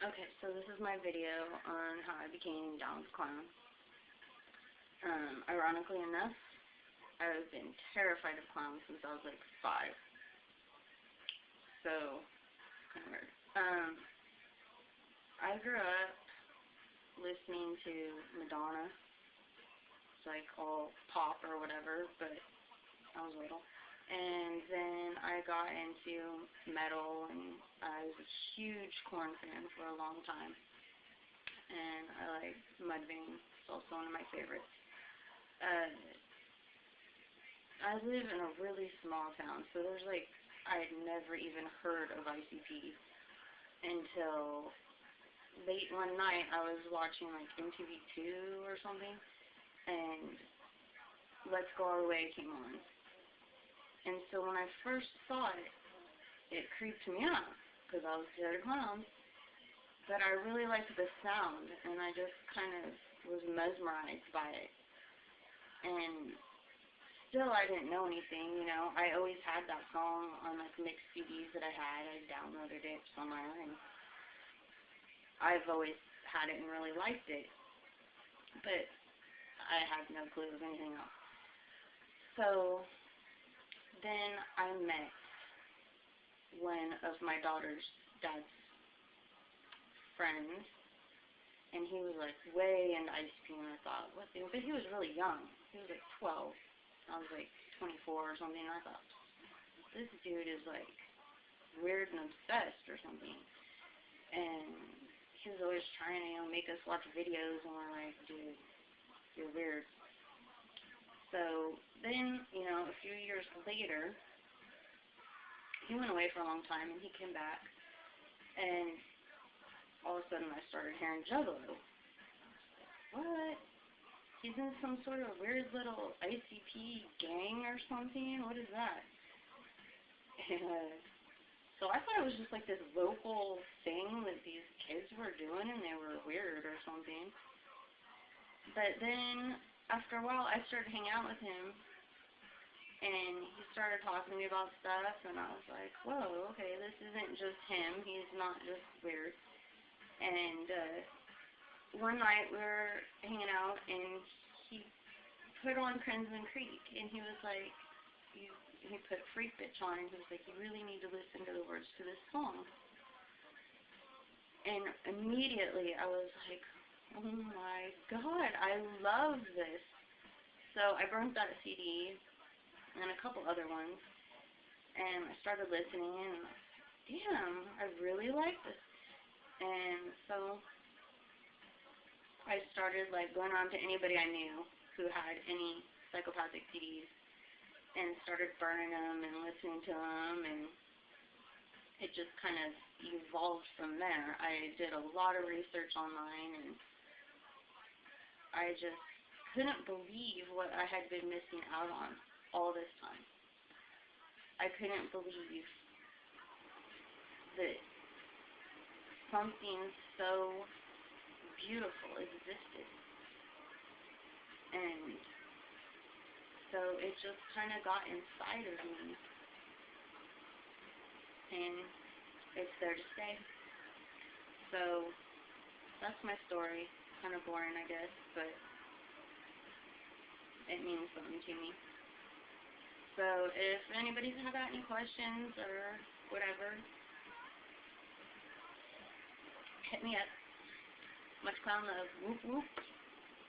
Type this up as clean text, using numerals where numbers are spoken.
Okay, so this is my video on how I became down with clowns. Ironically enough, I've been terrified of clowns since I was like 5. So, kind of weird. I grew up listening to Madonna. It's like all pop or whatever, but I was little. And then I got into metal, and I was a huge Korn fan for a long time. And I like Mudvayne. It's also one of my favorites. I live in a really small town, so there's like, I had never even heard of ICP until late one night. I was watching like MTV2 or something, and Let's Go Our Way came on. And so when I first saw it, it creeped me out, because I was scared of clowns. But I really liked the sound, and I just kind of was mesmerized by it. And still, I didn't know anything, you know. I always had that song on like mixed CDs that I had. I downloaded it somewhere, and I've always had it and really liked it. But I had no clue of anything else. So then I met one of my daughter's dad's friends, and he was like way into ICP, and I thought, what the, but he was really young. He was like 12. I was like 24 or something, and I thought, this dude is like weird and obsessed or something. And he was always trying to, you know, make us watch videos, and we're like, dude, you're weird. So then, you know, a few years later, he went away for a long time, and he came back, and all of a sudden I started hearing Juggalo. What? He's in some sort of weird little ICP gang or something? What is that? And, so I thought it was just like this local thing that these kids were doing, and they were weird or something. But then, after a while, I started hanging out with him, and he started talking to me about stuff, and I was like, whoa, okay, this isn't just him. He's not just weird. And one night we were hanging out, and he put on Crimson Creek, and he was like, he put Freak Bitch on, and he was like, you really need to listen to the words to this song. And immediately I was like, oh my God, I love this. So I burned that CD and a couple other ones, and I started listening, and damn, I really like this. And so I started like going on to anybody I knew who had any psychopathic CDs, and started burning them and listening to them, and it just kind of evolved from there. I did a lot of research online, and I just couldn't believe what I had been missing out on all this time. I couldn't believe that something so beautiful existed. And so it just kind of got inside of me, and it's there to stay. So that's my story. Kind of boring, I guess, but it means something to me. So if anybody's got any questions or whatever, hit me up. Much clown love. Whoop whoop.